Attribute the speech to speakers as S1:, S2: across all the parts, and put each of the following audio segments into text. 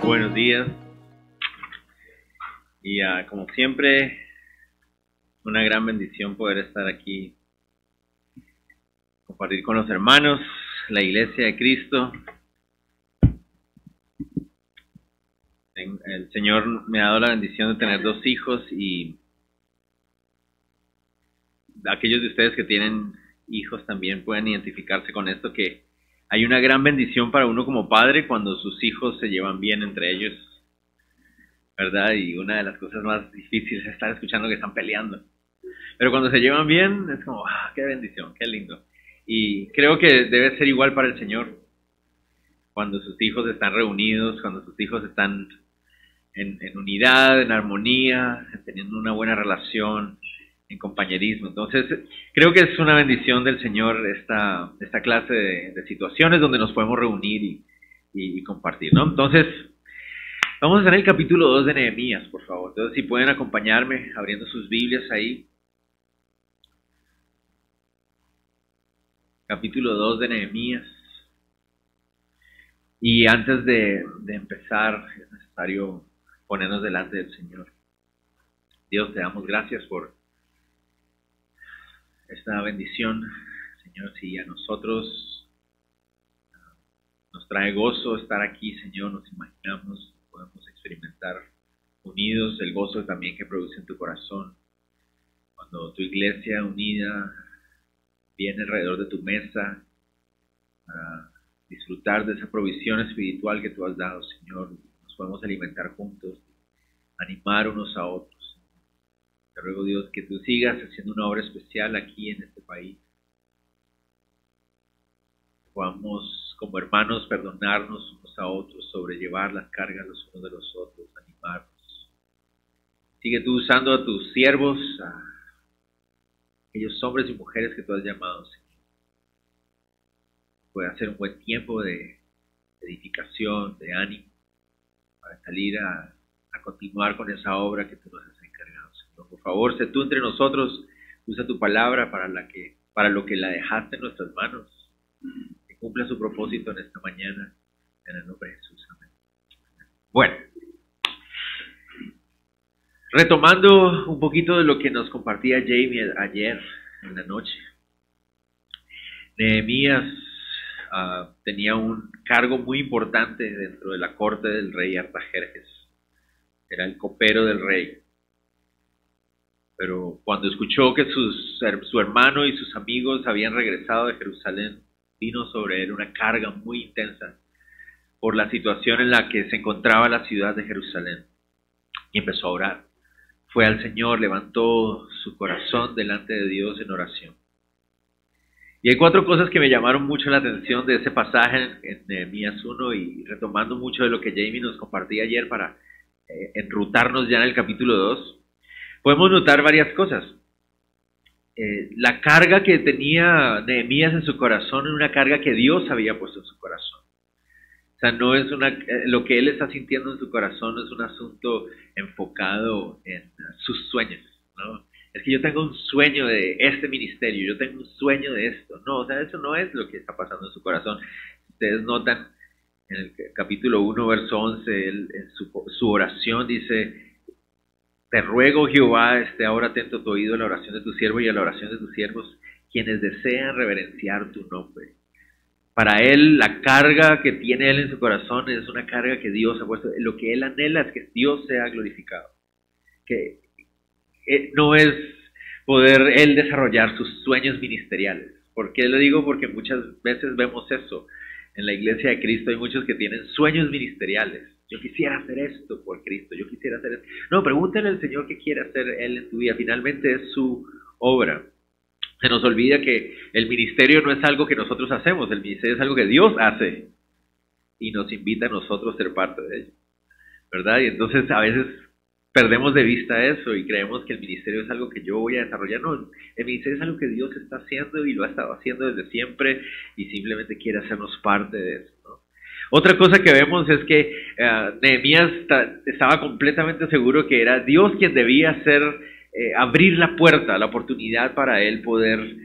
S1: Buenos días. Y como siempre, una gran bendición poder estar aquí, compartir con los hermanos, la Iglesia de Cristo. El Señor me ha dado la bendición de tener 2 hijos, y aquellos de ustedes que tienen hijos también pueden identificarse con esto, que hay una gran bendición para uno como padre cuando sus hijos se llevan bien entre ellos, ¿verdad? Y una de las cosas más difíciles es estar escuchando que están peleando. Pero cuando se llevan bien, es como, qué bendición, qué lindo. Y creo que debe ser igual para el Señor. Cuando sus hijos están reunidos, cuando sus hijos están en unidad, en armonía, teniendo una buena relación, en compañerismo. Entonces, creo que es una bendición del Señor esta clase de situaciones donde nos podemos reunir y compartir, ¿no? Entonces, vamos a estar en el capítulo 2 de Nehemías, por favor. Entonces, si pueden acompañarme abriendo sus Biblias ahí. Capítulo 2 de Nehemías. Y antes de empezar, es necesario ponernos delante del Señor. Dios, te damos gracias por esta bendición, Señor. Si a nosotros nos trae gozo estar aquí, Señor, nos imaginamos, podemos experimentar unidos el gozo también que produce en tu corazón. Cuando tu iglesia unida viene alrededor de tu mesa para disfrutar de esa provisión espiritual que tú has dado, Señor, nos podemos alimentar juntos, animar unos a otros. Te ruego, Dios, que tú sigas haciendo una obra especial aquí en este país. Podamos, como hermanos, perdonarnos unos a otros, sobrellevar las cargas los unos de los otros, animarnos. Sigue tú usando a tus siervos, a aquellos hombres y mujeres que tú has llamado, Señor. Puede ser un buen tiempo de edificación, de ánimo, para salir a continuar con esa obra que tú nos has encargado, Señor. Por favor, sé tú entre nosotros, usa tu palabra para lo que la dejaste en nuestras manos. Que cumpla su propósito en esta mañana, en el nombre de Jesús. Amén. Bueno, retomando un poquito de lo que nos compartía Jamie ayer en la noche. Nehemías tenía un cargo muy importante dentro de la corte del rey Artajerjes. Era el copero del rey. Pero cuando escuchó que su hermano y sus amigos habían regresado de Jerusalén, vino sobre él una carga muy intensa por la situación en la que se encontraba la ciudad de Jerusalén. Y empezó a orar. Fue al Señor, levantó su corazón delante de Dios en oración. Y hay 4 cosas que me llamaron mucho la atención de ese pasaje en Nehemías 1, y retomando mucho de lo que Jamie nos compartía ayer para enrutarnos ya en el capítulo 2, podemos notar varias cosas. La carga que tenía Nehemías en su corazón era una carga que Dios había puesto en su corazón. O sea, no es lo que él está sintiendo en su corazón no es un asunto enfocado en sus sueños, ¿no? Es que yo tengo un sueño de este ministerio, yo tengo un sueño de esto. No, o sea, eso no es lo que está pasando en su corazón. Ustedes notan en el capítulo 1, verso 11, en su oración dice: te ruego, Jehová, esté ahora atento a tu oído a la oración de tu siervo y a la oración de tus siervos, quienes desean reverenciar tu nombre. Para él, la carga que tiene él en su corazón es una carga que Dios ha puesto. Lo que él anhela es que Dios sea glorificado. Que no es poder él desarrollar sus sueños ministeriales. ¿Por qué lo digo? Porque muchas veces vemos eso. En la iglesia de Cristo hay muchos que tienen sueños ministeriales. Yo quisiera hacer esto por Cristo, yo quisiera hacer esto. No, pregúntale al Señor qué quiere hacer Él en tu vida. Finalmente es su obra. Se nos olvida que el ministerio no es algo que nosotros hacemos, el ministerio es algo que Dios hace y nos invita a nosotros a ser parte de ello, ¿verdad? Y entonces a veces perdemos de vista eso y creemos que el ministerio es algo que yo voy a desarrollar. No, el ministerio es algo que Dios está haciendo y lo ha estado haciendo desde siempre y simplemente quiere hacernos parte de eso, ¿no? Otra cosa que vemos es que Nehemías estaba completamente seguro que era Dios quien debía abrir la puerta, la oportunidad para él poder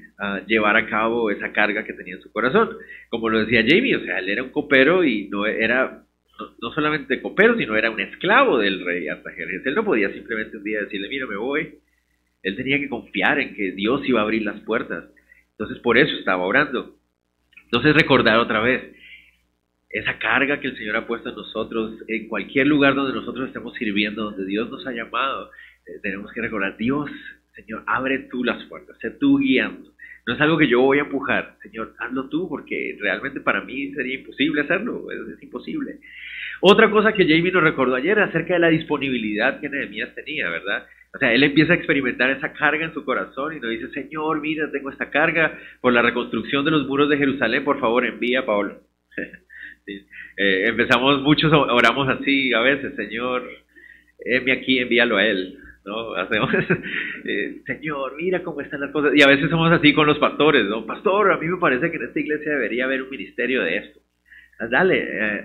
S1: llevar a cabo esa carga que tenía en su corazón. Como lo decía Jamie, o sea, él era un copero y no solamente copero, sino era un esclavo del rey Artajerjes. Él no podía simplemente un día decirle, mira, me voy. Él tenía que confiar en que Dios iba a abrir las puertas. Entonces, por eso estaba orando. Entonces, recordar otra vez, esa carga que el Señor ha puesto en nosotros, en cualquier lugar donde nosotros estemos sirviendo, donde Dios nos ha llamado, tenemos que recordar, Dios, Señor, abre tú las puertas, sé tú guiando. No es algo que yo voy a empujar, Señor, hazlo tú, porque realmente para mí sería imposible hacerlo, es imposible. Otra cosa que Jamie nos recordó ayer acerca de la disponibilidad que Nehemías tenía, ¿verdad? O sea, él empieza a experimentar esa carga en su corazón y nos dice, Señor, mira, tengo esta carga por la reconstrucción de los muros de Jerusalén, por favor, envía a Pablo. Sí. Muchos oramos así a veces, Señor, heme aquí, envíalo a él, ¿no? Hacemos, Señor, mira cómo están las cosas, y a veces somos así con los pastores, ¿no? Pastor, a mí me parece que en esta iglesia debería haber un ministerio de esto. Dale,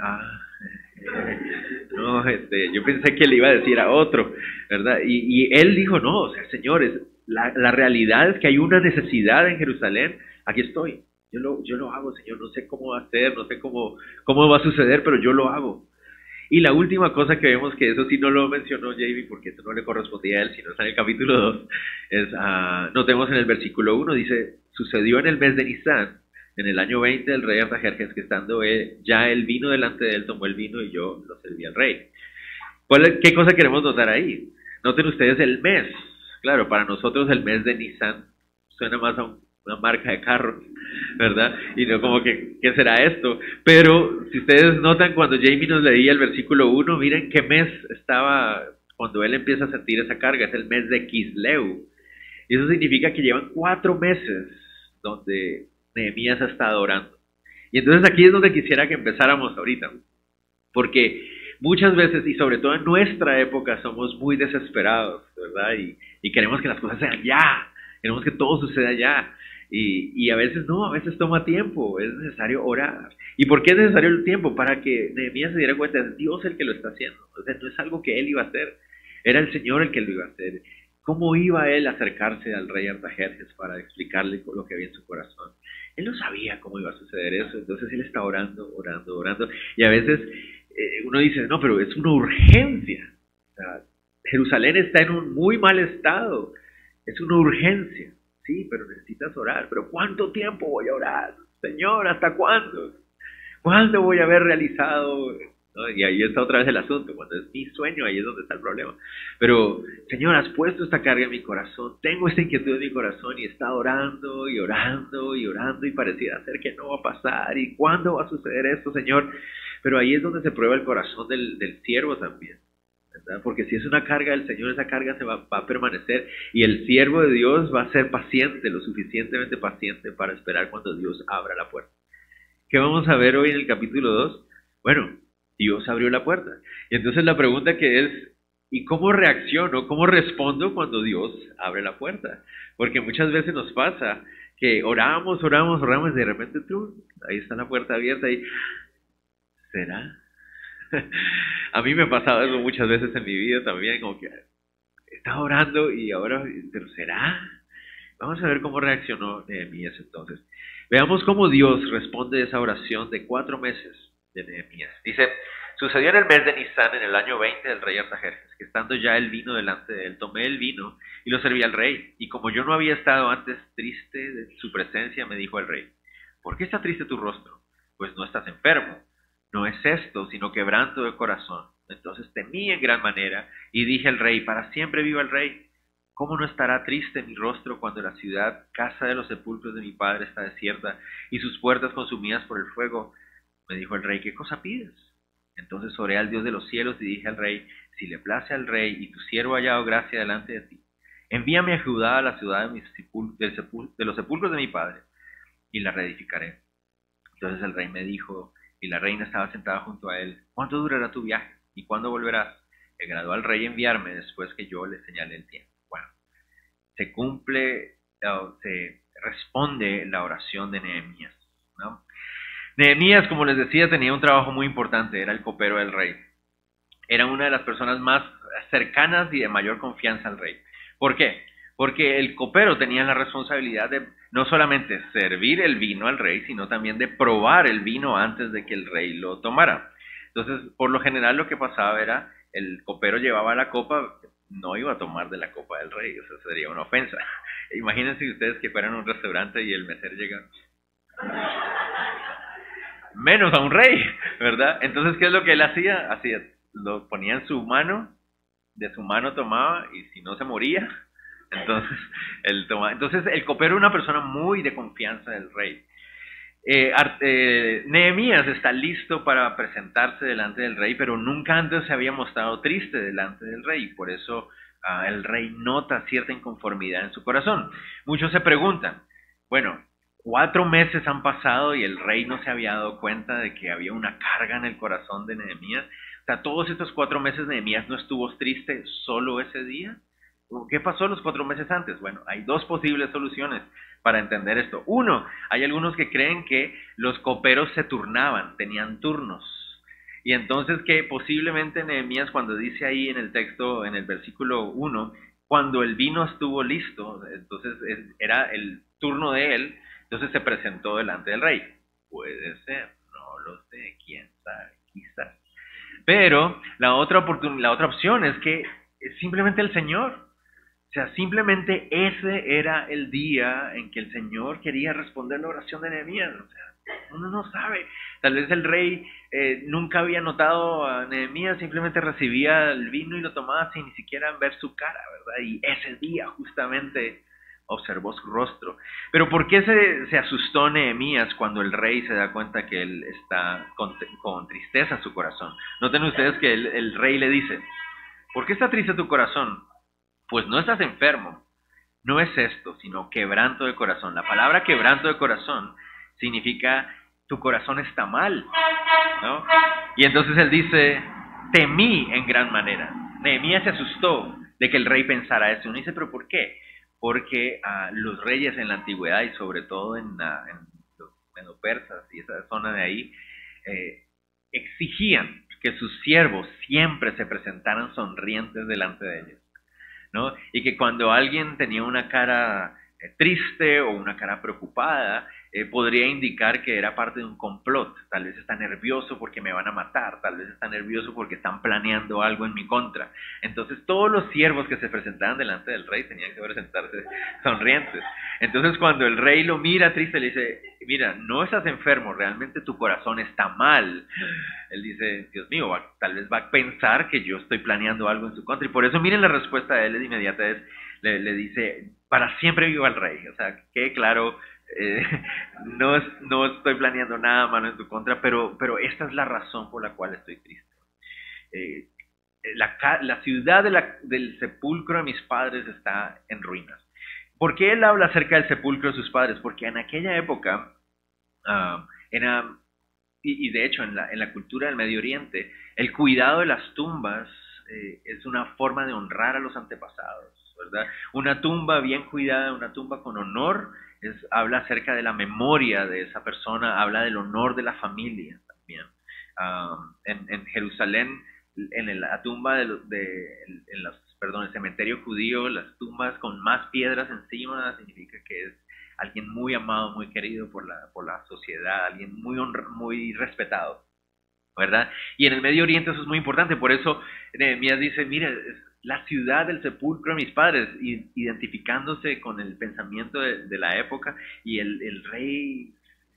S1: no, yo pensé que le iba a decir a otro, ¿verdad? Y él dijo, no, o sea, señores, la realidad es que hay una necesidad en Jerusalén, aquí estoy. Yo lo hago, Señor, no sé cómo va a ser, no sé cómo va a suceder, pero yo lo hago. Y la última cosa que vemos, que eso sí no lo mencionó Jamie, porque eso no le correspondía a él, sino está en el capítulo 2, notemos en el versículo 1, dice, sucedió en el mes de Nisan, en el año 20 del rey Artajerjes, que estando ya él vino delante de él, tomó el vino y yo lo serví al rey. ¿Qué cosa queremos notar ahí? Noten ustedes el mes. Claro, para nosotros el mes de Nisan suena más a una marca de carros, ¿verdad? Y no como que, ¿qué será esto? Pero si ustedes notan cuando Jamie nos leía el versículo 1, miren qué mes estaba cuando él empieza a sentir esa carga, es el mes de Kisleu. Y eso significa que llevan 4 meses donde Nehemías ha estado orando. Y entonces aquí es donde quisiera que empezáramos ahorita, porque muchas veces, y sobre todo en nuestra época, somos muy desesperados, ¿verdad? Y queremos que las cosas sean ya, queremos que todo suceda ya. Y a veces no, a veces toma tiempo, es necesario orar. ¿Y por qué es necesario el tiempo? Para que Nehemías se diera cuenta, es Dios el que lo está haciendo. O sea, no es algo que él iba a hacer, era el Señor el que lo iba a hacer. ¿Cómo iba él a acercarse al rey Artajerjes para explicarle lo que había en su corazón? Él no sabía cómo iba a suceder eso, entonces él está orando. Y a veces uno dice, no, pero es una urgencia. O sea, Jerusalén está en un muy mal estado, es una urgencia. Sí, pero necesitas orar. ¿Pero cuánto tiempo voy a orar? Señor, ¿hasta cuándo? ¿Cuándo voy a haber realizado? ¿No? Y ahí está otra vez el asunto. Cuando es mi sueño, ahí es donde está el problema. Pero, Señor, has puesto esta carga en mi corazón. Tengo esta inquietud en mi corazón y está orando y orando y orando y pareciera ser que no va a pasar. ¿Y cuándo va a suceder esto, Señor? Pero ahí es donde se prueba el corazón del siervo también, ¿verdad? Porque si es una carga del Señor, esa carga va a permanecer y el siervo de Dios va a ser paciente, lo suficientemente paciente para esperar cuando Dios abra la puerta. ¿Qué vamos a ver hoy en el capítulo 2? Bueno, Dios abrió la puerta. Y entonces la pregunta que es, ¿y cómo reacciono, cómo respondo cuando Dios abre la puerta? Porque muchas veces nos pasa que oramos y de repente ahí está la puerta abierta y ¿será? A mí me ha pasado eso muchas veces en mi vida también, como que estaba orando y ahora, ¿pero será? Vamos a ver cómo reaccionó Nehemías entonces. Veamos cómo Dios responde a esa oración de 4 meses de Nehemías. Dice, sucedió en el mes de Nisan, en el año 20 del rey Artajerjes, que estando ya el vino delante de él, tomé el vino y lo serví al rey. Y como yo no había estado antes triste de su presencia, me dijo el rey, ¿por qué está triste tu rostro? Pues no estás enfermo. No es esto, sino quebranto de corazón. Entonces temí en gran manera y dije al rey, para siempre viva el rey. ¿Cómo no estará triste mi rostro cuando la ciudad, casa de los sepulcros de mi padre, está desierta y sus puertas consumidas por el fuego? Me dijo el rey, ¿qué cosa pides? Entonces oré al Dios de los cielos y dije al rey, si le place al rey y tu siervo ha hallado gracia delante de ti, envíame a Judá, a la ciudad de los sepulcros de mi padre, y la reedificaré. Entonces el rey me dijo, y la reina estaba sentada junto a él, ¿cuánto durará tu viaje? ¿Y cuándo volverás? Agradó al rey enviarme después que yo le señalé el tiempo. Bueno, se responde la oración de Nehemías, ¿no? Nehemías, como les decía, tenía un trabajo muy importante, era el copero del rey. Era una de las personas más cercanas y de mayor confianza al rey. ¿Por qué? porque el copero tenía la responsabilidad de no solamente servir el vino al rey, sino también de probar el vino antes de que el rey lo tomara. Entonces, por lo general lo que pasaba era, el copero llevaba la copa, no iba a tomar de la copa del rey, o sea, sería una ofensa. Imagínense ustedes que fueran a un restaurante y el mesero llega, menos a un rey, ¿verdad? Entonces, ¿qué es lo que él hacía? Hacía, lo ponía en su mano, de su mano tomaba, y si no se moría, entonces él tomaba. Entonces, el copero era una persona muy de confianza del rey. Nehemías está listo para presentarse delante del rey, pero nunca antes se había mostrado triste delante del rey, por eso el rey nota cierta inconformidad en su corazón. Muchos se preguntan, bueno, 4 meses han pasado y el rey no se había dado cuenta de que había una carga en el corazón de Nehemías. O sea, todos estos 4 meses Nehemías no estuvo triste solo ese día. ¿Qué pasó los 4 meses antes? Bueno, hay 2 posibles soluciones para entender esto. Uno, hay algunos que creen que los coperos se turnaban, tenían turnos. Y entonces que posiblemente Nehemías, cuando dice ahí en el texto, en el versículo 1, cuando el vino estuvo listo, entonces era el turno de él, entonces se presentó delante del rey. Puede ser, no lo sé, quién sabe, quizás. Pero la otra opción es que es simplemente el Señor. O sea, simplemente ese era el día en que el Señor quería responder la oración de Nehemías. O sea, uno no sabe. Tal vez el rey nunca había notado a Nehemías, simplemente recibía el vino y lo tomaba sin ni siquiera ver su cara, ¿verdad? Y ese día justamente observó su rostro. Pero ¿por qué se asustó Nehemías cuando el rey se da cuenta que él está con tristeza en su corazón? Noten ustedes que el rey le dice, ¿por qué está triste tu corazón? Pues no estás enfermo, no es esto, sino quebranto de corazón. La palabra quebranto de corazón significa tu corazón está mal, ¿no? Y entonces él dice, temí en gran manera. Nehemías se asustó de que el rey pensara eso. Uno dice, ¿pero por qué? Porque los reyes en la antigüedad y sobre todo en los medo-persas y esa zona de ahí, exigían que sus siervos siempre se presentaran sonrientes delante de ellos, ¿no? Y que cuando alguien tenía una cara triste o una cara preocupada, podría indicar que era parte de un complot. Tal vez está nervioso porque me van a matar, tal vez está nervioso porque están planeando algo en mi contra. Entonces todos los siervos que se presentaban delante del rey tenían que presentarse sonrientes. Entonces cuando el rey lo mira triste, le dice, mira, no estás enfermo, realmente tu corazón está mal. Él dice, Dios mío, tal vez va a pensar que yo estoy planeando algo en su contra. Y por eso miren la respuesta de él de inmediata es, le dice, para siempre viva el rey. O sea, que claro, no estoy planeando nada malo en tu contra, pero esta es la razón por la cual estoy triste. La ciudad del sepulcro de mis padres está en ruinas. ¿Por qué él habla acerca del sepulcro de sus padres? Porque en aquella época era, y de hecho en la cultura del Medio Oriente, el cuidado de las tumbas es una forma de honrar a los antepasados, ¿verdad? Una tumba bien cuidada, una tumba con honor, habla acerca de la memoria de esa persona, habla del honor de la familia también. En Jerusalén, en la tumba el cementerio judío, las tumbas con más piedras encima significa que es alguien muy amado, muy querido por la sociedad, alguien muy respetado, ¿verdad? Y en el Medio Oriente eso es muy importante, por eso Nehemías dice, mira, la ciudad del sepulcro de mis padres, identificándose con el pensamiento de la época, y el rey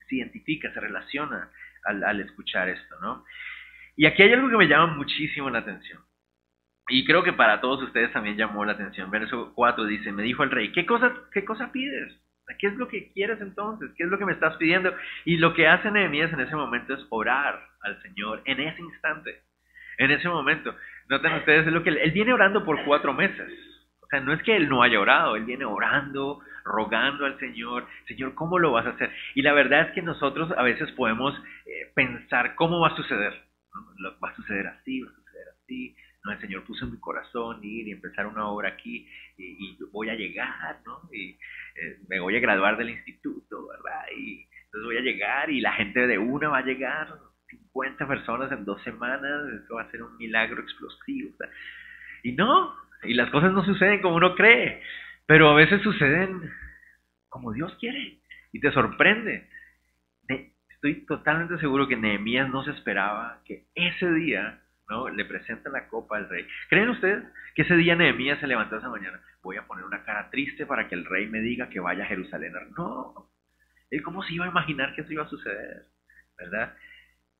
S1: se identifica, se relaciona al escuchar esto, ¿no? Y aquí hay algo que me llama muchísimo la atención, y creo que para todos ustedes también llamó la atención. Verso 4 dice, me dijo el rey, ¿qué cosa pides? ¿Qué es lo que quieres entonces? ¿Qué es lo que me estás pidiendo? Y lo que hace Nehemías en ese momento es orar al Señor en ese instante, en ese momento. Noten ustedes, es lo que él viene orando por 4 meses. O sea, no es que él no haya orado, él viene orando, rogando al Señor, Señor, ¿cómo lo vas a hacer? Y la verdad es que nosotros a veces podemos pensar cómo va a suceder. ¿No? Va a suceder así, va a suceder así. No, el Señor puso en mi corazón ir y empezar una obra aquí y voy a llegar, ¿no? Y me voy a graduar del instituto, ¿verdad? Y entonces voy a llegar y la gente de una va a llegar, 50 personas en 2 semanas, eso va a ser un milagro explosivo, ¿verdad? Y no, y las cosas no suceden como uno cree. Pero a veces suceden como Dios quiere y te sorprende. Estoy totalmente seguro que Nehemías no se esperaba que ese día, ¿no?, le presenta la copa al rey. ¿Creen ustedes que ese día Nehemías se levantó esa mañana? Voy a poner una cara triste para que el rey me diga que vaya a Jerusalén. No, él cómo se iba a imaginar que eso iba a suceder, ¿verdad?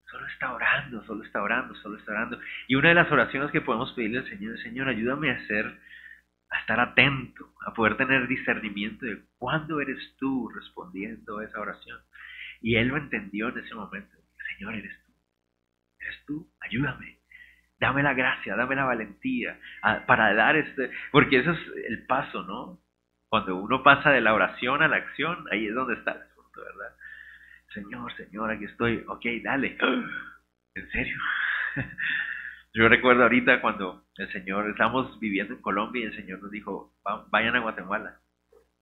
S1: Solo está orando, solo está orando, solo está orando. Y una de las oraciones que podemos pedirle al Señor es: Señor, ayúdame a estar atento, a poder tener discernimiento de cuándo eres tú respondiendo a esa oración. Y él lo entendió en ese momento. Señor, eres tú, ayúdame. Dame la gracia, dame la valentía para dar porque eso es el paso, ¿no? Cuando uno pasa de la oración a la acción, ahí es donde está el asunto, ¿verdad? Señor, aquí estoy. Ok, dale. ¿En serio? Yo recuerdo ahorita cuando el Señor, estábamos viviendo en Colombia y el Señor nos dijo: vayan a Guatemala.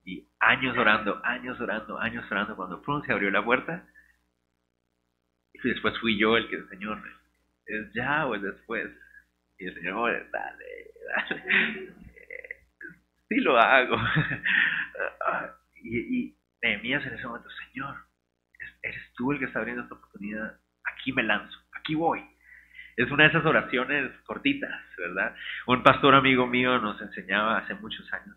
S1: Y años orando, cuando pronto se abrió la puerta, y después fui yo el que: el Señor, ¿es ya o es después? Y el Señor: dale, sí lo hago. y Nehemías en ese momento: Señor, eres tú el que está abriendo esta oportunidad, aquí me lanzo, aquí voy. Es una de esas oraciones cortitas, ¿verdad? Un pastor amigo mío nos enseñaba hace muchos años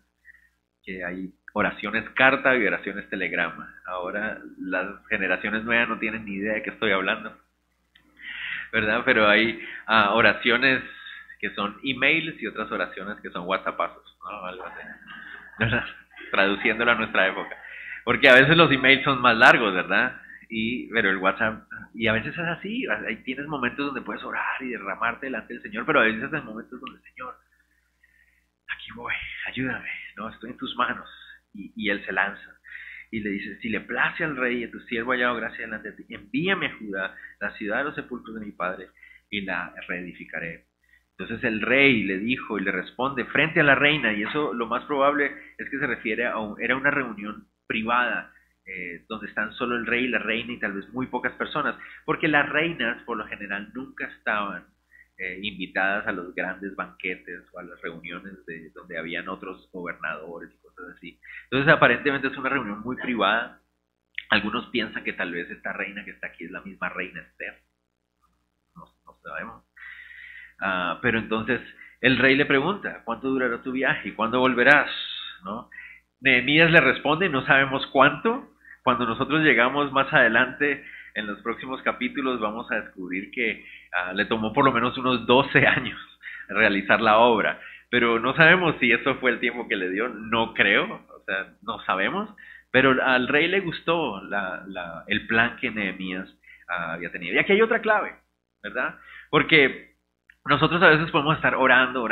S1: que hay oraciones carta y oraciones telegrama. Ahora las generaciones nuevas no tienen ni idea de qué estoy hablando, ¿verdad? Pero hay oraciones que son emails y otras oraciones que son whatsappazos, ¿no? Algo así, ¿verdad? Traduciéndolo a nuestra época. Porque a veces los emails son más largos, ¿verdad? Pero el WhatsApp, y a veces es así, ahí tienes momentos donde puedes orar y derramarte delante del Señor, pero a veces hay momentos donde: Señor, aquí voy, ayúdame, no, estoy en tus manos. Y él se lanza y le dice: si le place al rey y a tu siervo hallado gracia delante de ti, envíame a Judá, la ciudad de los sepulcros de mi padre, y la reedificaré. Entonces el rey le dijo y le responde frente a la reina, y eso lo más probable es que se refiere era una reunión privada, donde están solo el rey y la reina y tal vez muy pocas personas, porque las reinas por lo general nunca estaban invitadas a los grandes banquetes o a las reuniones donde habían otros gobernadores y cosas así. Entonces aparentemente es una reunión muy privada. Algunos piensan que tal vez esta reina que está aquí es la misma reina Esther, no sabemos. Pero entonces el rey le pregunta: ¿cuánto durará tu viaje y cuándo volverás? ¿No? Nehemías le responde: no sabemos cuánto. Cuando nosotros llegamos más adelante en los próximos capítulos vamos a descubrir que le tomó por lo menos unos 12 años realizar la obra, pero no sabemos si eso fue el tiempo que le dio. No creo, o sea, no sabemos, pero al rey le gustó el plan que Nehemías había tenido. Y aquí hay otra clave, ¿verdad? Porque nosotros a veces podemos estar orando,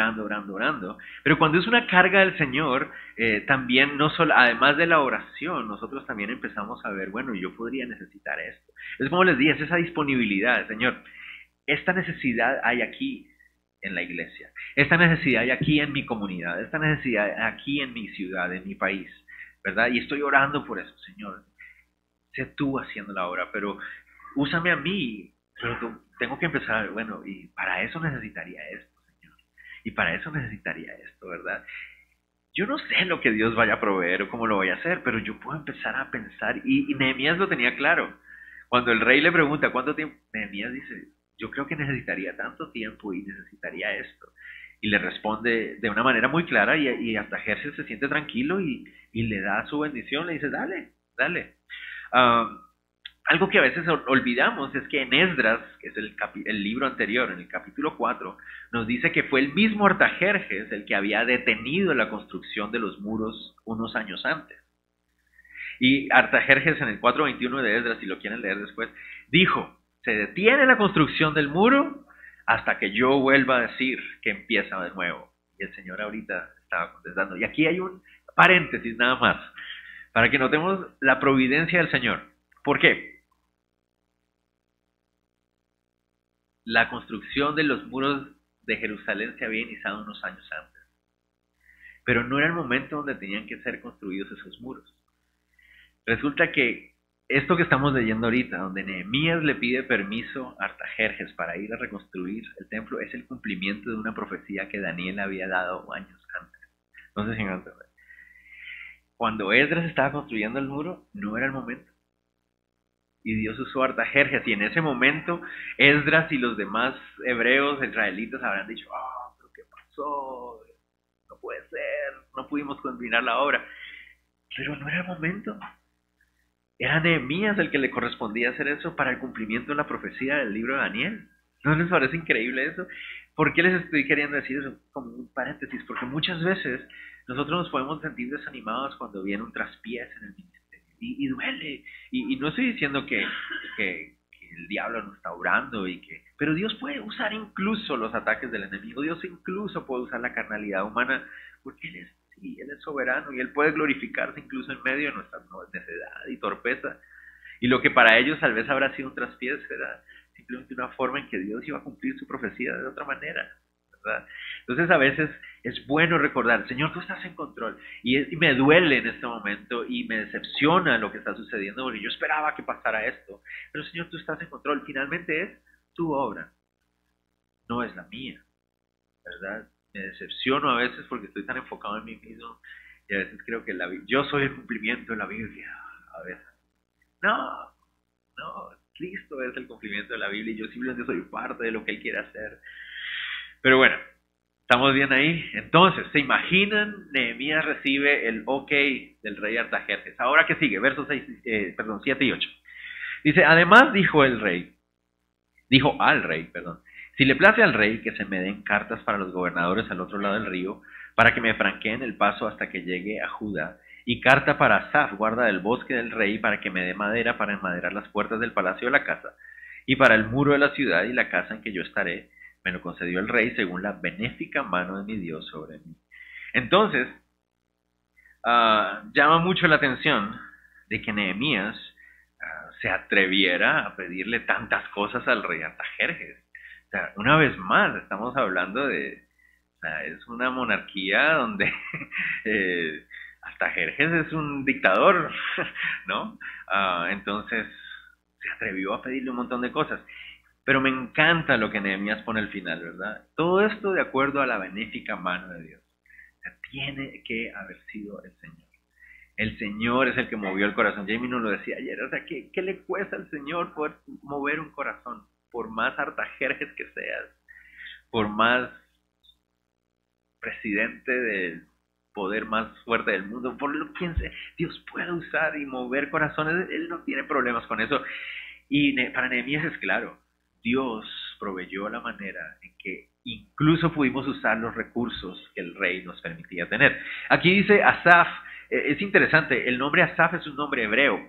S1: pero cuando es una carga del Señor, también no solo, además de la oración, nosotros también empezamos a ver: bueno, yo podría necesitar esto. Es como les dije, es esa disponibilidad: Señor, esta necesidad hay aquí en la iglesia, esta necesidad hay aquí en mi comunidad, esta necesidad hay aquí en mi ciudad, en mi país, ¿verdad? Y estoy orando por eso. Señor, sé tú haciendo la obra, pero úsame a mí. Pero tengo que empezar, bueno, y para eso necesitaría esto, Señor. Y para eso necesitaría esto, ¿verdad? Yo no sé lo que Dios vaya a proveer o cómo lo vaya a hacer, pero yo puedo empezar a pensar. Y Nehemías lo tenía claro. Cuando el rey le pregunta cuánto tiempo, Nehemías dice: yo creo que necesitaría tanto tiempo y necesitaría esto. Y le responde de una manera muy clara, y hasta Jerjes se siente tranquilo y le da su bendición, le dice: dale. Algo que a veces olvidamos es que en Esdras, que es el libro anterior, en el capítulo 4, nos dice que fue el mismo Artajerjes el que había detenido la construcción de los muros unos años antes. Y Artajerjes en el 4:21 de Esdras, si lo quieren leer después, dijo: se detiene la construcción del muro hasta que yo vuelva a decir que empieza de nuevo. Y el Señor ahorita estaba contestando. Y aquí hay un paréntesis nada más, para que notemos la providencia del Señor. ¿Por qué? La construcción de los muros de Jerusalén se había iniciado unos años antes, pero no era el momento donde tenían que ser construidos esos muros. Resulta que esto que estamos leyendo ahorita, donde Nehemías le pide permiso a Artajerjes para ir a reconstruir el templo, es el cumplimiento de una profecía que Daniel había dado años antes. No sé si me entienden. Cuando Esdras estaba construyendo el muro, no era el momento. Y Dios usó Artajerjes, y en ese momento Esdras y los demás hebreos, israelitas, habrán dicho, pero ¿qué pasó? No puede ser, no pudimos culminar la obra. Pero no era el momento. Era Nehemías el que le correspondía hacer eso para el cumplimiento de la profecía del libro de Daniel. ¿No les parece increíble eso? ¿Por qué les estoy queriendo decir eso? Como un paréntesis, porque muchas veces nosotros nos podemos sentir desanimados cuando viene un traspiés en el ministerio. Y duele. Y no estoy diciendo que el diablo no está obrando, pero Dios puede usar incluso los ataques del enemigo. Dios incluso puede usar la carnalidad humana, porque Él es soberano y Él puede glorificarse incluso en medio de nuestra necedad y torpeza. Y lo que para ellos tal vez habrá sido un traspiés era simplemente una forma en que Dios iba a cumplir su profecía de otra manera, ¿verdad? Entonces a veces es bueno recordar, Señor, tú estás en control. Y me duele en este momento y me decepciona lo que está sucediendo, porque yo esperaba que pasara esto. Pero Señor, tú estás en control. Finalmente es tu obra, no es la mía, ¿verdad? Me decepciono a veces porque estoy tan enfocado en mí mismo y a veces creo que yo soy el cumplimiento de la Biblia. A veces. No, no, Cristo es el cumplimiento de la Biblia y yo simplemente soy parte de lo que Él quiere hacer. Pero bueno, ¿estamos bien ahí? Entonces, ¿se imaginan? Nehemías recibe el ok del rey Artajerjes. Ahora, ¿qué sigue? Versos 7 y 8. Dice, además dijo al rey, si le place al rey que se me den cartas para los gobernadores al otro lado del río, para que me franqueen el paso hasta que llegue a Judá, y carta para Asaf, guarda del bosque del rey, para que me dé madera para enmaderar las puertas del palacio de la casa, y para el muro de la ciudad y la casa en que yo estaré, me lo concedió el rey según la benéfica mano de mi Dios sobre mí. Entonces, llama mucho la atención de que Nehemías se atreviera a pedirle tantas cosas al rey Artajerjes. O sea, una vez más, estamos hablando es una monarquía donde Artajerjes es un dictador, ¿no? Entonces se atrevió a pedirle un montón de cosas. Pero me encanta lo que Nehemías pone al final, ¿verdad? Todo esto de acuerdo a la benéfica mano de Dios. O sea, tiene que haber sido el Señor. El Señor es el que movió el corazón. Jamie nos lo decía ayer. O sea, ¿qué le cuesta al Señor poder mover un corazón? Por más Artajerjes que seas, por más presidente del poder más fuerte del mundo, por lo que sea, Dios puede usar y mover corazones. Él no tiene problemas con eso. Y para Nehemías es claro, Dios proveyó la manera en que incluso pudimos usar los recursos que el rey nos permitía tener. Aquí dice Asaf, es interesante, el nombre Asaf es un nombre hebreo,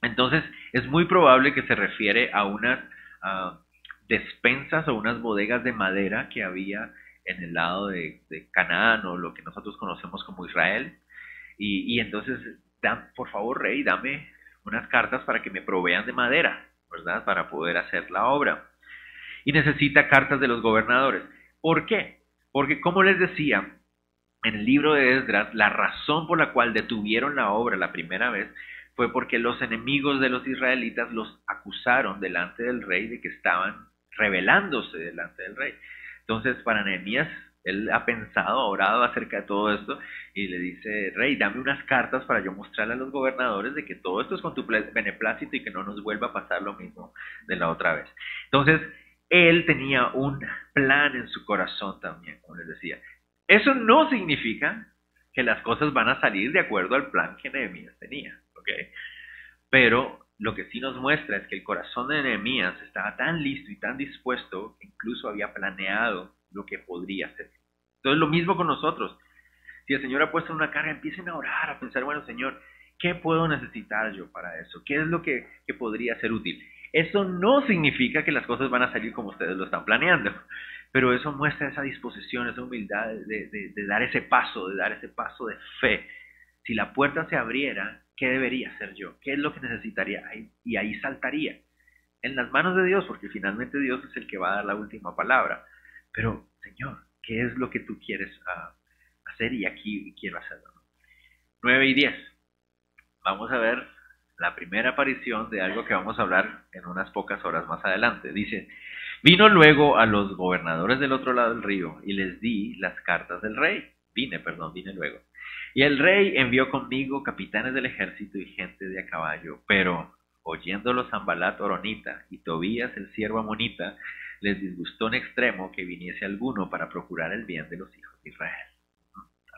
S1: entonces es muy probable que se refiere a unas despensas o unas bodegas de madera que había en el lado de Canaán, o lo que nosotros conocemos como Israel, y entonces, por favor, rey, dame unas cartas para que me provean de madera, ¿verdad? Para poder hacer la obra. Y necesita cartas de los gobernadores. ¿Por qué? Porque, como les decía, en el libro de Esdras, la razón por la cual detuvieron la obra la primera vez fue porque los enemigos de los israelitas los acusaron delante del rey de que estaban rebelándose delante del rey. Entonces, para Nehemías, él ha pensado, ha orado acerca de todo esto y le dice, rey, dame unas cartas para yo mostrarle a los gobernadores de que todo esto es con tu beneplácito y que no nos vuelva a pasar lo mismo de la otra vez. Entonces, él tenía un plan en su corazón también, como les decía. Eso no significa que las cosas van a salir de acuerdo al plan que Nehemías tenía, ¿ok? Pero lo que sí nos muestra es que el corazón de Nehemías estaba tan listo y tan dispuesto que incluso había planeado lo que podría hacer. Entonces, lo mismo con nosotros. Si el Señor ha puesto una carga, empiecen a orar, a pensar, bueno, Señor, ¿qué puedo necesitar yo para eso? ¿Qué es lo que podría ser útil? Eso no significa que las cosas van a salir como ustedes lo están planeando, pero eso muestra esa disposición, esa humildad de dar ese paso, de fe. Si la puerta se abriera, ¿qué debería hacer yo? ¿Qué es lo que necesitaría? Y ahí saltaría. En las manos de Dios, porque finalmente Dios es el que va a dar la última palabra. Pero, Señor, ¿qué es lo que tú quieres hacer? Y aquí quiero hacerlo. 9 y 10. Vamos a ver la primera aparición de algo que vamos a hablar en unas pocas horas más adelante. Dice, vino luego a los gobernadores del otro lado del río y les di las cartas del rey. Vine luego. Y el rey envió conmigo capitanes del ejército y gente de a caballo, pero oyéndolo Sanbalat Horonita y Tobías el siervo amonita, les disgustó en extremo que viniese alguno para procurar el bien de los hijos de Israel.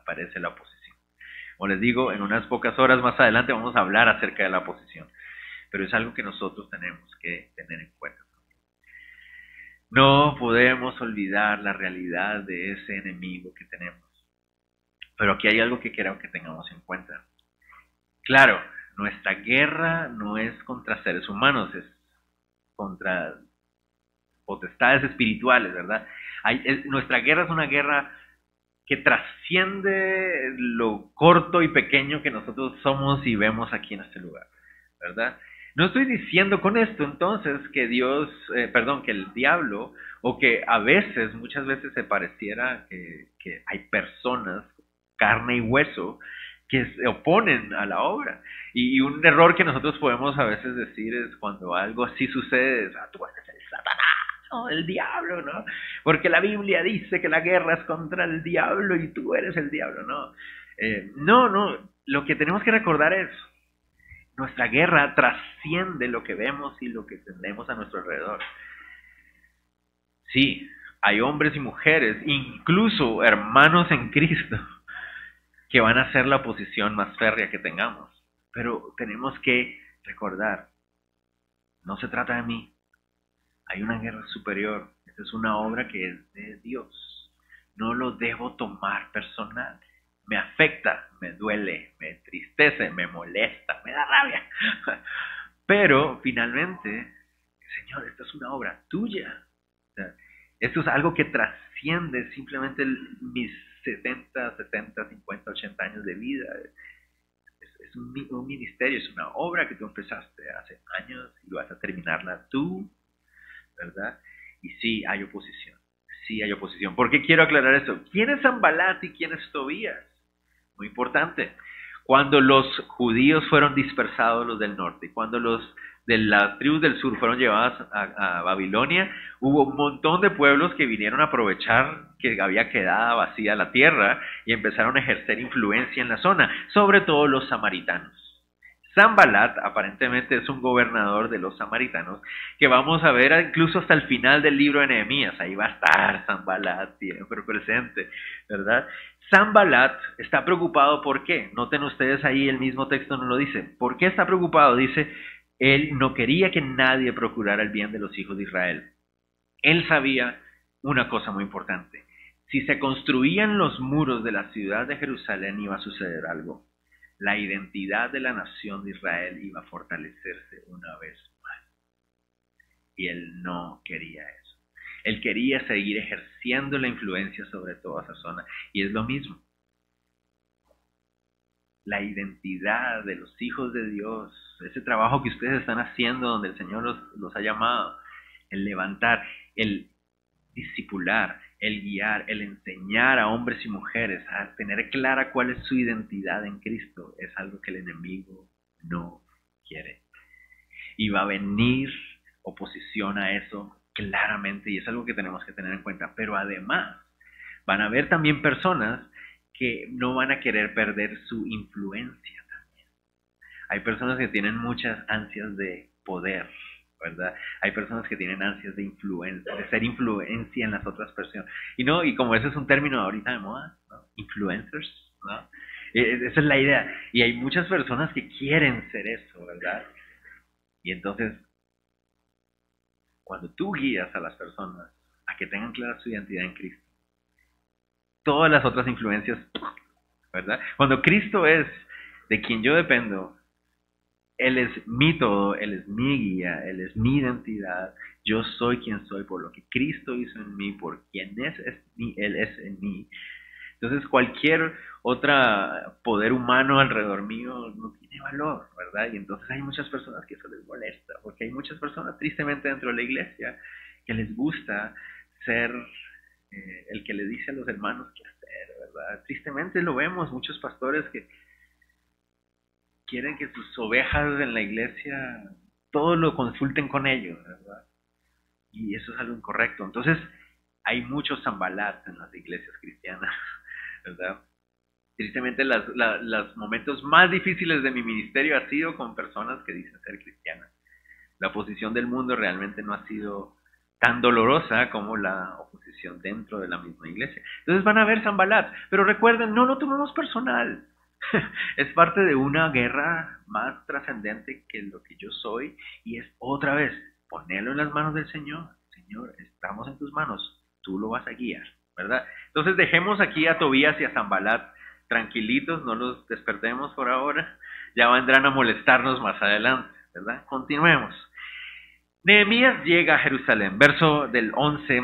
S1: Aparece la oposición. Como les digo, en unas pocas horas más adelante vamos a hablar acerca de la oposición, pero es algo que nosotros tenemos que tener en cuenta. No podemos olvidar la realidad de ese enemigo que tenemos. Pero aquí hay algo que quiero que tengamos en cuenta. Claro, nuestra guerra no es contra seres humanos, es contra potestades espirituales, ¿verdad? Nuestra guerra es una guerra que trasciende lo corto y pequeño que nosotros somos y vemos aquí en este lugar, ¿verdad? No estoy diciendo con esto entonces que que el diablo, o que muchas veces se pareciera que hay personas, carne y hueso, que se oponen a la obra. Y un error que nosotros podemos a veces decir es cuando algo así sucede, tú eres el Satanás o el diablo, ¿no? Porque la Biblia dice que la guerra es contra el diablo y tú eres el diablo, ¿no? No, lo que tenemos que recordar es nuestra guerra trasciende lo que vemos y lo que tenemos a nuestro alrededor. Sí, hay hombres y mujeres, incluso hermanos en Cristo, que van a ser la oposición más férrea que tengamos. Pero tenemos que recordar, no se trata de mí, hay una guerra superior. Esta es una obra que es de Dios. No lo debo tomar personal. Me afecta, me duele, me entristece, me molesta, me da rabia. Pero finalmente, Señor, esta es una obra tuya. O sea, esto es algo que trasciende simplemente mis 70, 50, 80 años de vida. Es un ministerio, es una obra que tú empezaste hace años y vas a terminarla tú, ¿verdad? Y sí hay oposición. Sí hay oposición. ¿Por qué quiero aclarar esto? ¿Quién es Sanbalat y quién es Tobías? Muy importante. Cuando los judíos fueron dispersados, los del norte, cuando los de las tribus del sur fueron llevadas a Babilonia, hubo un montón de pueblos que vinieron a aprovechar que había quedado vacía la tierra y empezaron a ejercer influencia en la zona, sobre todo los samaritanos. Sanbalat aparentemente es un gobernador de los samaritanos que vamos a ver incluso hasta el final del libro de Nehemías. Ahí va a estar Sanbalat siempre presente, ¿verdad? Sanbalat está preocupado. ¿Por qué? Noten ustedes ahí, el mismo texto nos lo dice. ¿Por qué está preocupado? Dice, él no quería que nadie procurara el bien de los hijos de Israel. Él sabía una cosa muy importante. Si se construían los muros de la ciudad de Jerusalén iba a suceder algo. La identidad de la nación de Israel iba a fortalecerse una vez más. Y él no quería eso. Él quería seguir ejerciendo la influencia sobre toda esa zona. Y es lo mismo. La identidad de los hijos de Dios, ese trabajo que ustedes están haciendo donde el Señor los ha llamado, el levantar, el discipular, el guiar, el enseñar a hombres y mujeres a tener clara cuál es su identidad en Cristo, es algo que el enemigo no quiere. Y va a venir oposición a eso claramente, y es algo que tenemos que tener en cuenta. Pero además, van a haber también personas que no van a querer perder su influencia también. Hay personas que tienen muchas ansias de poder, ¿verdad? Hay personas que tienen ansias de influencia, de ser influencia en las otras personas. Y como ese es un término ahorita de moda, ¿no? Influencers, ¿no? Esa es la idea. Y hay muchas personas que quieren ser eso, ¿verdad? Y entonces, cuando tú guías a las personas a que tengan clara su identidad en Cristo, todas las otras influencias, ¿verdad? Cuando Cristo es de quien yo dependo, Él es mi todo, Él es mi guía, Él es mi identidad, yo soy quien soy por lo que Cristo hizo en mí, por quien Él es en mí. Entonces cualquier otro poder humano alrededor mío no tiene valor, ¿verdad? Y entonces hay muchas personas que eso les molesta, porque hay muchas personas tristemente dentro de la iglesia que les gusta ser el que le dice a los hermanos qué hacer, ¿verdad? Tristemente lo vemos, muchos pastores que quieren que sus ovejas en la iglesia todo lo consulten con ellos, ¿verdad? Y eso es algo incorrecto. Entonces hay muchos Sanbalat en las iglesias cristianas, ¿verdad? Tristemente, los momentos más difíciles de mi ministerio ha sido con personas que dicen ser cristianas. La oposición del mundo realmente no ha sido tan dolorosa como la oposición dentro de la misma iglesia. Entonces van a ver Zambalat, pero recuerden, no lo tomemos personal. Es parte de una guerra más trascendente que lo que yo soy y es otra vez ponerlo en las manos del Señor. Señor, estamos en tus manos, tú lo vas a guiar, ¿verdad? Entonces dejemos aquí a Tobías y a Zambalat tranquilitos, no los despertemos por ahora, ya vendrán a molestarnos más adelante, ¿verdad? Continuemos. Nehemías llega a Jerusalén, verso del 11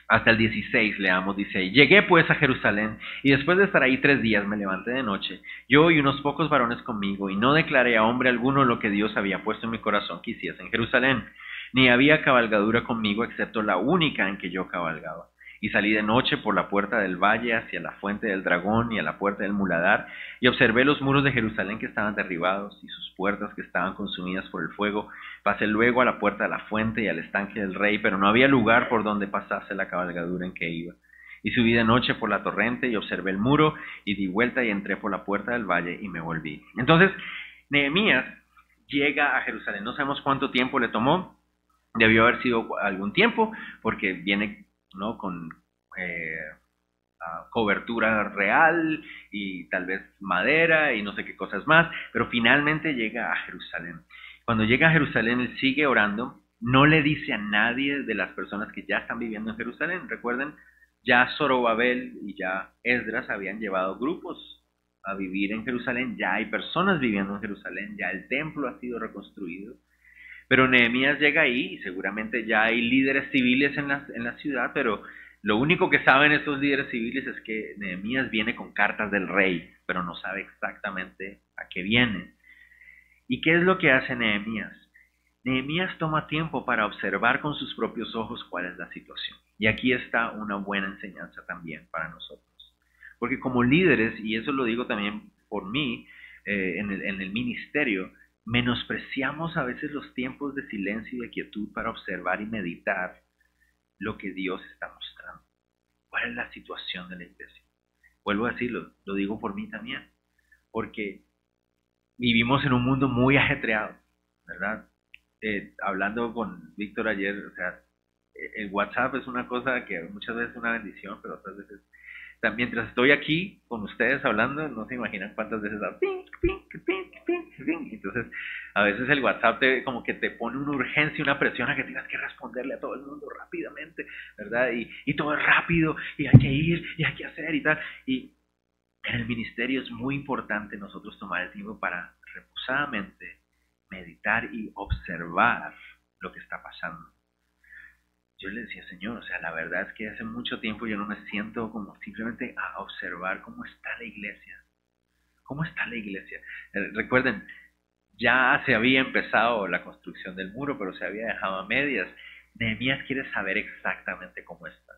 S1: hasta el 16, leamos, dice, llegué pues a Jerusalén, y después de estar ahí 3 días me levanté de noche, yo y unos pocos varones conmigo, y no declaré a hombre alguno lo que Dios había puesto en mi corazón que hiciese en Jerusalén, ni había cabalgadura conmigo excepto la única en que yo cabalgaba. Y salí de noche por la puerta del valle hacia la fuente del dragón y a la puerta del muladar, y observé los muros de Jerusalén que estaban derribados, y sus puertas que estaban consumidas por el fuego. Pasé luego a la puerta de la fuente y al estanque del rey, pero no había lugar por donde pasase la cabalgadura en que iba. Y subí de noche por la torrente y observé el muro, y di vuelta y entré por la puerta del valle y me volví. Entonces, Nehemías llega a Jerusalén. No sabemos cuánto tiempo le tomó, debió haber sido algún tiempo, porque viene, ¿no?, con cobertura real y tal vez madera y no sé qué cosas más, pero finalmente llega a Jerusalén. Cuando llega a Jerusalén, él sigue orando, no le dice a nadie de las personas que ya están viviendo en Jerusalén. Recuerden, ya Zorobabel y ya Esdras habían llevado grupos a vivir en Jerusalén, ya hay personas viviendo en Jerusalén, ya el templo ha sido reconstruido, pero Nehemías llega ahí y seguramente ya hay líderes civiles en la ciudad, pero lo único que saben estos líderes civiles es que Nehemías viene con cartas del rey, pero no sabe exactamente a qué viene. ¿Y qué es lo que hace Nehemías? Nehemías toma tiempo para observar con sus propios ojos cuál es la situación. Y aquí está una buena enseñanza también para nosotros. Porque como líderes, y eso lo digo también por mí, en el ministerio, menospreciamos a veces los tiempos de silencio y de quietud para observar y meditar lo que Dios está mostrando. ¿Cuál es la situación de la iglesia? Vuelvo a decirlo, lo digo por mí también, porque vivimos en un mundo muy ajetreado, ¿verdad? Hablando con Víctor ayer, o sea, el WhatsApp es una cosa que muchas veces es una bendición, pero otras veces, mientras estoy aquí con ustedes hablando, no se imaginan cuántas veces da ping, ping, ping, ping, ping. Entonces, a veces el WhatsApp como que te pone una urgencia, una presión a que tengas que responderle a todo el mundo rápidamente, ¿verdad? Y todo es rápido, y hay que ir, y hay que hacer y tal. Y en el ministerio es muy importante nosotros tomar el tiempo para reposadamente meditar y observar lo que está pasando. Yo le decía, Señor, o sea, la verdad es que hace mucho tiempo yo no me siento como simplemente a observar cómo está la iglesia. ¿Cómo está la iglesia? Recuerden, ya se había empezado la construcción del muro, pero se había dejado a medias. Nehemías quiere saber exactamente cómo está.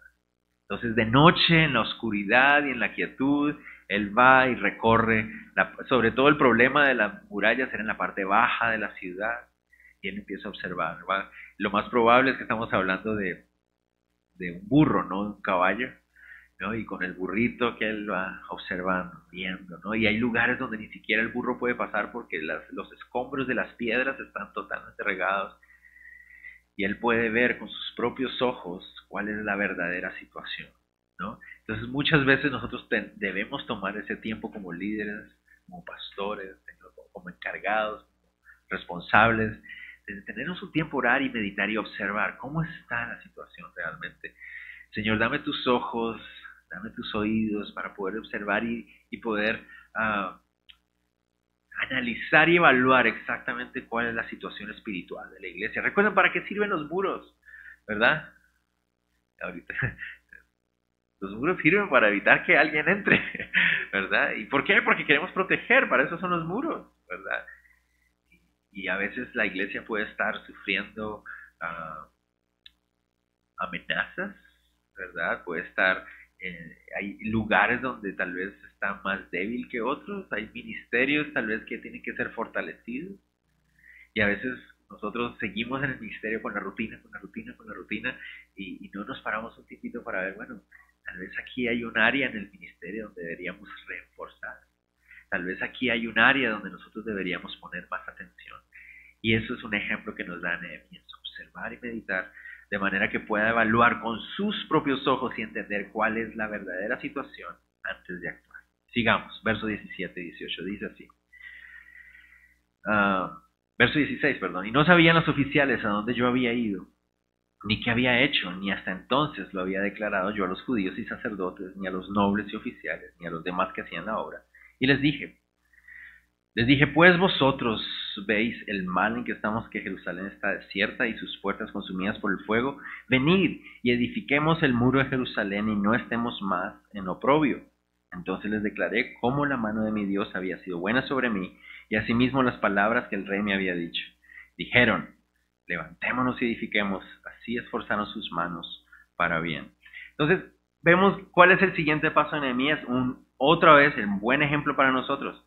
S1: Entonces, de noche, en la oscuridad y en la quietud, él va y recorre, sobre todo el problema de las murallas era en la parte baja de la ciudad, y él empieza a observar. Lo más probable es que estamos hablando de un burro, no de un caballo, ¿no? Y con el burrito que él va observando, viendo, ¿no? Y hay lugares donde ni siquiera el burro puede pasar porque los escombros de las piedras están totalmente regados, y él puede ver con sus propios ojos cuál es la verdadera situación, ¿no? Entonces muchas veces nosotros debemos tomar ese tiempo como líderes, como pastores, como encargados, como responsables, de tenernos un tiempo orar y meditar y observar cómo está la situación realmente. Señor, dame tus ojos, dame tus oídos para poder observar y poder analizar y evaluar exactamente cuál es la situación espiritual de la iglesia. Recuerden para qué sirven los muros, ¿verdad? Ahorita, los muros sirven para evitar que alguien entre, ¿verdad? ¿Y por qué? Porque queremos proteger, para eso son los muros, ¿verdad? Y a veces la iglesia puede estar sufriendo amenazas, ¿verdad? Puede estar, hay lugares donde tal vez está más débil que otros, hay ministerios tal vez que tienen que ser fortalecidos, y a veces nosotros seguimos en el ministerio con la rutina, y no nos paramos un tiempito para ver, bueno, Tal vez aquí hay un área en el ministerio donde deberíamos reforzar. Tal vez aquí hay un área donde nosotros deberíamos poner más atención. Y eso es un ejemplo que nos da Nehemías, observar y meditar de manera que pueda evaluar con sus propios ojos y entender cuál es la verdadera situación antes de actuar. Sigamos, verso 17 y 18, dice así. Verso 16, perdón. Y no sabían los oficiales a dónde yo había ido, ni qué había hecho, ni hasta entonces lo había declarado yo a los judíos y sacerdotes, ni a los nobles y oficiales, ni a los demás que hacían la obra. Y les dije, pues vosotros veis el mal en que estamos, que Jerusalén está desierta y sus puertas consumidas por el fuego. Venid y edifiquemos el muro de Jerusalén y no estemos más en oprobio. Entonces les declaré cómo la mano de mi Dios había sido buena sobre mí y asimismo las palabras que el rey me había dicho. Dijeron, levantémonos y edifiquemos, así esforzaron sus manos para bien. Entonces vemos cuál es el siguiente paso de Nehemías, otra vez el buen ejemplo para nosotros.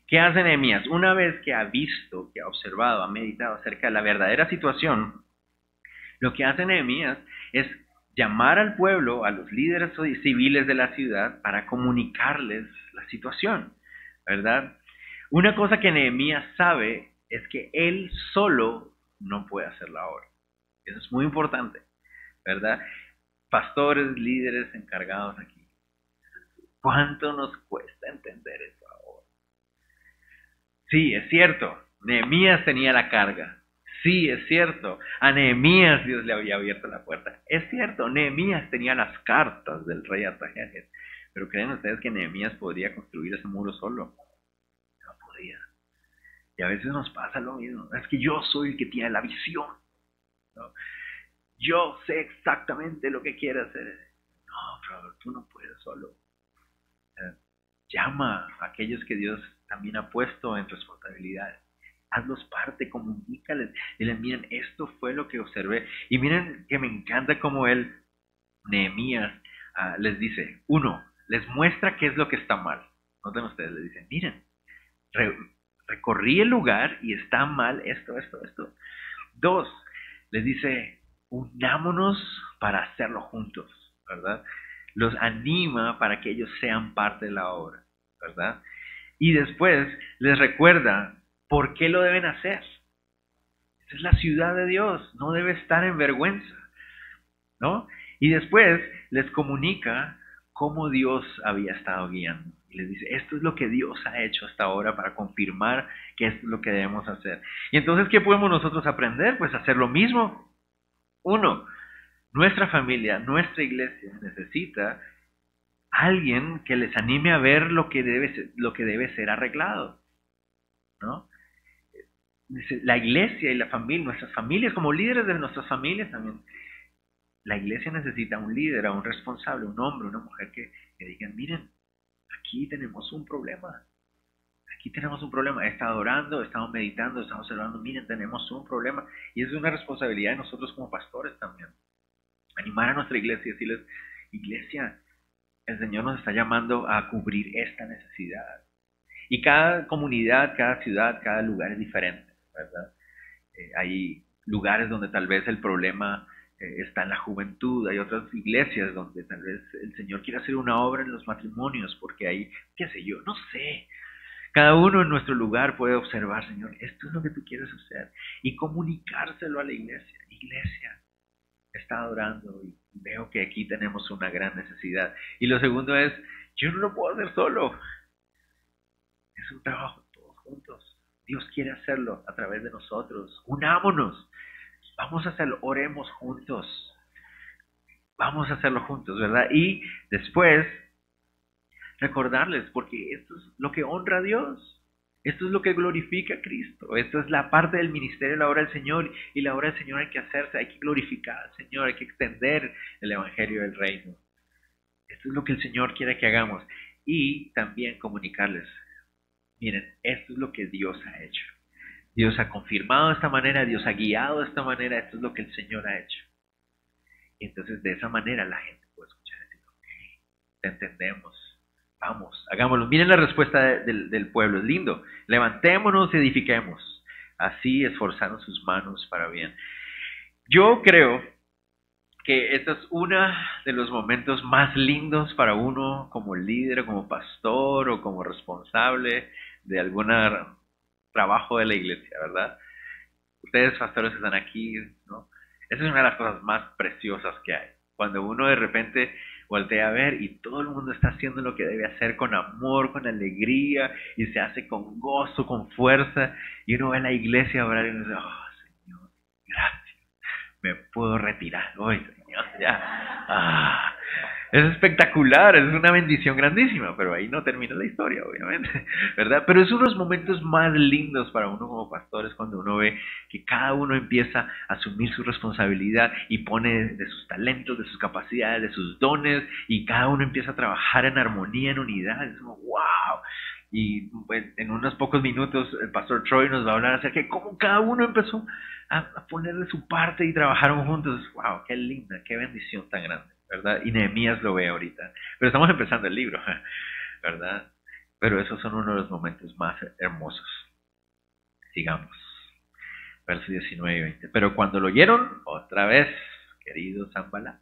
S1: ¿Qué hace Nehemías? Una vez que ha visto, que ha observado, ha meditado acerca de la verdadera situación, lo que hace Nehemías es llamar al pueblo, a los líderes civiles de la ciudad, para comunicarles la situación, ¿verdad? Una cosa que Nehemías sabe es que él solo no puede hacer la obra. Eso es muy importante, ¿verdad? Pastores, líderes encargados aquí. ¿Cuánto nos cuesta entender eso ahora? Sí, es cierto, Nehemías tenía la carga. Sí, es cierto, a Nehemías Dios le había abierto la puerta. Es cierto, Nehemías tenía las cartas del rey Artajerjes. Pero ¿creen ustedes que Nehemías podría construir ese muro solo? No podía. Y a veces nos pasa lo mismo. Es que yo soy el que tiene la visión, ¿no? Yo sé exactamente lo que quiere hacer. No, pero tú no puedes solo. Llama a aquellos que Dios también ha puesto en responsabilidad. Hazlos parte, comunícales. Dile, miren, esto fue lo que observé. Y miren que me encanta como Nehemías, les dice, uno, les muestra qué es lo que está mal. Noten ustedes, les dicen, miren, recorrí el lugar y está mal esto. Dos, les dice, unámonos para hacerlo juntos, ¿verdad? Los anima para que ellos sean parte de la obra, ¿verdad? Y después les recuerda por qué lo deben hacer. Esta es la ciudad de Dios, no debe estar en vergüenza, ¿no? Y después les comunica cómo Dios había estado guiando. Y les dice, esto es lo que Dios ha hecho hasta ahora para confirmar que esto es lo que debemos hacer. Y entonces, ¿qué podemos nosotros aprender? Pues hacer lo mismo. Uno, nuestra familia, nuestra iglesia necesita alguien que les anime a ver lo que debe ser arreglado, ¿no? La iglesia y la familia, nuestras familias, como líderes de nuestras familias también, la iglesia necesita un líder, a un responsable, un hombre, una mujer que digan, miren, aquí tenemos un problema. Aquí tenemos un problema. He estado orando, he estado meditando, he estado observando, miren, tenemos un problema. Y es una responsabilidad de nosotros como pastores también. Animar a nuestra iglesia y decirles, iglesia, el Señor nos está llamando a cubrir esta necesidad. Y cada comunidad, cada ciudad, cada lugar es diferente, ¿verdad? Hay lugares donde tal vez el problema está en la juventud, hay otras iglesias donde tal vez el Señor quiere hacer una obra en los matrimonios, porque hay, qué sé yo, no sé. Cada uno en nuestro lugar puede observar, Señor, esto es lo que tú quieres hacer, y comunicárselo a la iglesia. Iglesia, está adorando y veo que aquí tenemos una gran necesidad. Y lo segundo es, yo no lo puedo hacer solo. Es un trabajo todos juntos. Dios quiere hacerlo a través de nosotros. Unámonos. Vamos a hacerlo. Oremos juntos. Vamos a hacerlo juntos, ¿verdad? Y después, recordarles, porque esto es lo que honra a Dios. Esto es lo que glorifica a Cristo. Esto es la parte del ministerio de la obra del Señor. Y la obra del Señor hay que hacerse, hay que glorificar al Señor, hay que extender el evangelio del reino. Esto es lo que el Señor quiere que hagamos. Y también comunicarles, miren, esto es lo que Dios ha hecho. Dios ha confirmado de esta manera, Dios ha guiado de esta manera, esto es lo que el Señor ha hecho. Y entonces de esa manera la gente puede escuchar y decir, ok, te entendemos. Vamos, hagámoslo. Miren la respuesta del pueblo, es lindo. Levantémonos y edifiquemos. Así esforzaron sus manos para bien. Yo creo que este es uno de los momentos más lindos para uno como líder, como pastor o como responsable de algún trabajo de la iglesia, ¿verdad? Ustedes, pastores, que están aquí, ¿no? Esa es una de las cosas más preciosas que hay. Cuando uno de repente voltea a ver y todo el mundo está haciendo lo que debe hacer con amor, con alegría, y se hace con gozo, con fuerza, y uno ve a la iglesia orar y uno dice, oh, Señor, gracias, me puedo retirar hoy, Señor, ya. Es espectacular, es una bendición grandísima, pero ahí no termina la historia, obviamente, ¿verdad? Pero es uno de los momentos más lindos para uno como pastores cuando uno ve que cada uno empieza a asumir su responsabilidad y pone de sus talentos, de sus capacidades, de sus dones, y cada uno empieza a trabajar en armonía, en unidad. Es como, wow. Y pues, en unos pocos minutos el pastor Troy nos va a hablar acerca de cómo cada uno empezó a poner de su parte y trabajaron juntos. Wow, qué linda, qué bendición tan grande, ¿verdad? Y Nehemías lo ve ahorita. Pero estamos empezando el libro, ¿verdad? Pero esos son uno de los momentos más hermosos. Sigamos. Versos 19 y 20. Pero cuando lo oyeron, otra vez, querido Sanballat,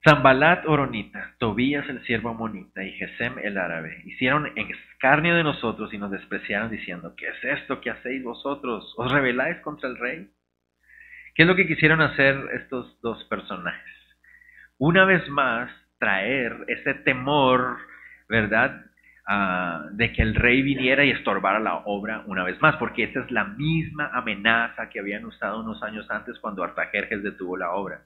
S1: Sanballat Horonita, Tobías el siervo amonita y Gesem el árabe hicieron escarnio de nosotros y nos despreciaron diciendo, ¿qué es esto que hacéis vosotros? ¿Os rebeláis contra el rey? ¿Qué es lo que quisieron hacer estos dos personajes? Una vez más, traer ese temor, ¿verdad? De que el rey viniera y estorbara la obra una vez más, porque esa es la misma amenaza que habían usado unos años antes cuando Artajerjes detuvo la obra.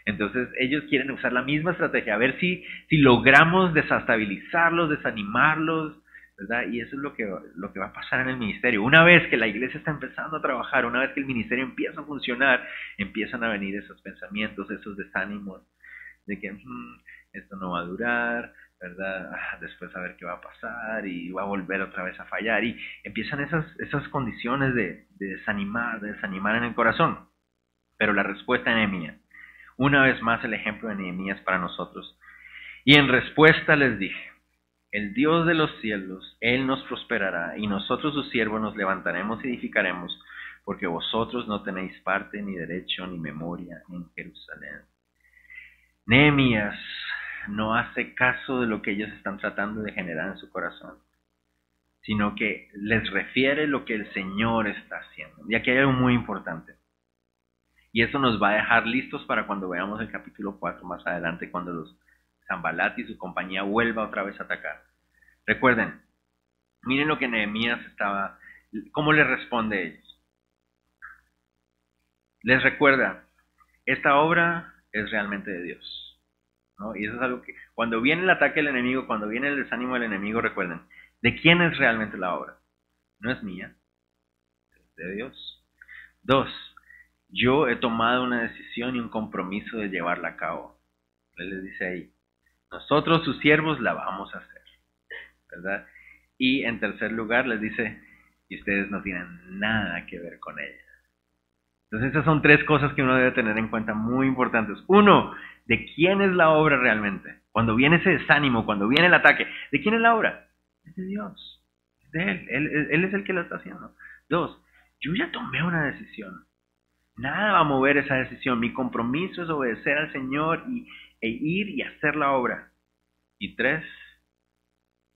S1: Entonces ellos quieren usar la misma estrategia, a ver si logramos desestabilizarlos, desanimarlos, ¿verdad? Y eso es lo que va a pasar en el ministerio. Una vez que la iglesia está empezando a trabajar, una vez que el ministerio empieza a funcionar, empiezan a venir esos pensamientos, esos desánimos de que esto no va a durar, ¿verdad? Después a ver qué va a pasar y va a volver otra vez a fallar. Y empiezan esas condiciones de desanimar en el corazón. Pero la respuesta de Nehemías, una vez más el ejemplo de Nehemías para nosotros. Y en respuesta les dije, el Dios de los cielos, Él nos prosperará, y nosotros sus siervos nos levantaremos y edificaremos, porque vosotros no tenéis parte, ni derecho, ni memoria en Jerusalén. Nehemías no hace caso de lo que ellos están tratando de generar en su corazón, sino que les refiere lo que el Señor está haciendo. Y aquí hay algo muy importante. Y eso nos va a dejar listos para cuando veamos el capítulo 4 más adelante, cuando los Sanballat y su compañía vuelva otra vez a atacar. Recuerden, miren lo que Nehemías cómo les responde a ellos. Les recuerda, esta obra es realmente de Dios, ¿no? Y eso es algo que, cuando viene el ataque del enemigo, cuando viene el desánimo del enemigo, recuerden, ¿de quién es realmente la obra? No es mía, es de Dios. 2. Yo he tomado una decisión y un compromiso de llevarla a cabo. Él les dice ahí, nosotros sus siervos la vamos a hacer, ¿verdad? Y en tercer lugar les dice, y ustedes no tienen nada que ver con ella. Entonces esas son tres cosas que uno debe tener en cuenta muy importantes. Uno, ¿de quién es la obra realmente? Cuando viene ese desánimo, cuando viene el ataque, ¿de quién es la obra? Es de Dios, es de Él es el que la está haciendo. 2, yo ya tomé una decisión. Nada va a mover esa decisión. Mi compromiso es obedecer al Señor e ir y hacer la obra. Y 3,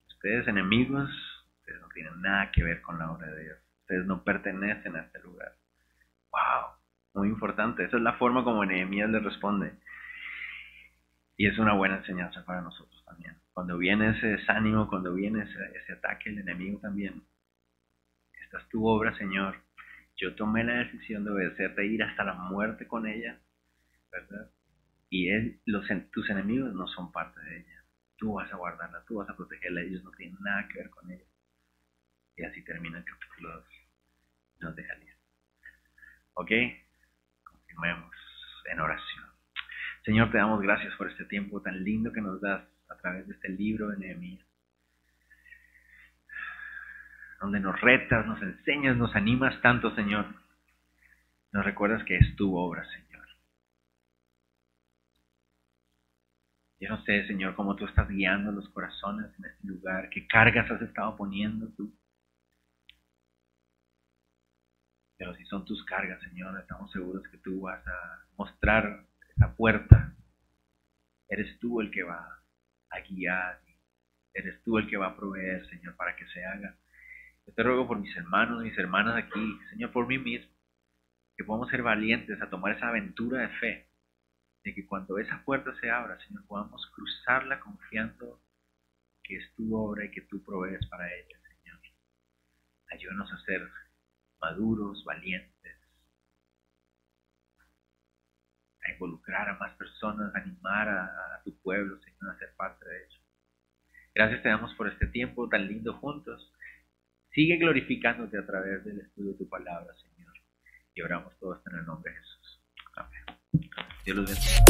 S1: ustedes enemigos, ustedes no tienen nada que ver con la obra de Dios. Ustedes no pertenecen a este lugar. ¡Wow! Muy importante. Esa es la forma como Nehemías le responde. Y es una buena enseñanza para nosotros también. Cuando viene ese desánimo, cuando viene ese ataque, el enemigo también. Esta es tu obra, Señor. Yo tomé la decisión de obedecerte, ir hasta la muerte con ella, ¿verdad? Y tus enemigos no son parte de ella. Tú vas a guardarla, tú vas a protegerla, ellos no tienen nada que ver con ella. Y así termina el capítulo 2. Nos deja listos. ¿Ok? Continuemos en oración. Señor, te damos gracias por este tiempo tan lindo que nos das a través de este libro de Nehemías, donde nos retas, nos enseñas, nos animas tanto, Señor. Nos recuerdas que es tu obra, Señor. Yo no sé, Señor, cómo tú estás guiando los corazones en este lugar, qué cargas has estado poniendo tú. Pero si son tus cargas, Señor, estamos seguros que tú vas a mostrar esa puerta. Eres tú el que va a guiar. Eres tú el que va a proveer, Señor, para que se haga. Yo te ruego por mis hermanos y mis hermanas aquí, Señor, por mí mismo, que podamos ser valientes a tomar esa aventura de fe, de que cuando esa puerta se abra, Señor, podamos cruzarla confiando que es tu obra y que tú provees para ella, Señor. Ayúdanos a ser maduros, valientes, a involucrar a más personas, a animar a tu pueblo, Señor, a ser parte de ello. Gracias te damos por este tiempo tan lindo juntos. Sigue glorificándote a través del estudio de tu palabra, Señor. Y oramos todo esto en el nombre de Jesús. Amén. Dios los bendiga.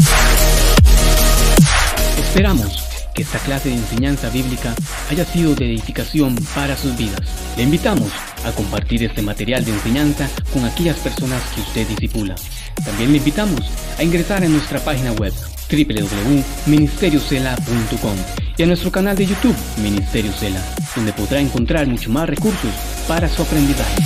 S2: Esperamos que esta clase de enseñanza bíblica haya sido de edificación para sus vidas. Le invitamos a compartir este material de enseñanza con aquellas personas que usted discipula. También le invitamos a ingresar en nuestra página web www.ministeriocela.com y a nuestro canal de YouTube Ministerio Cela, donde podrá encontrar mucho más recursos para su aprendizaje.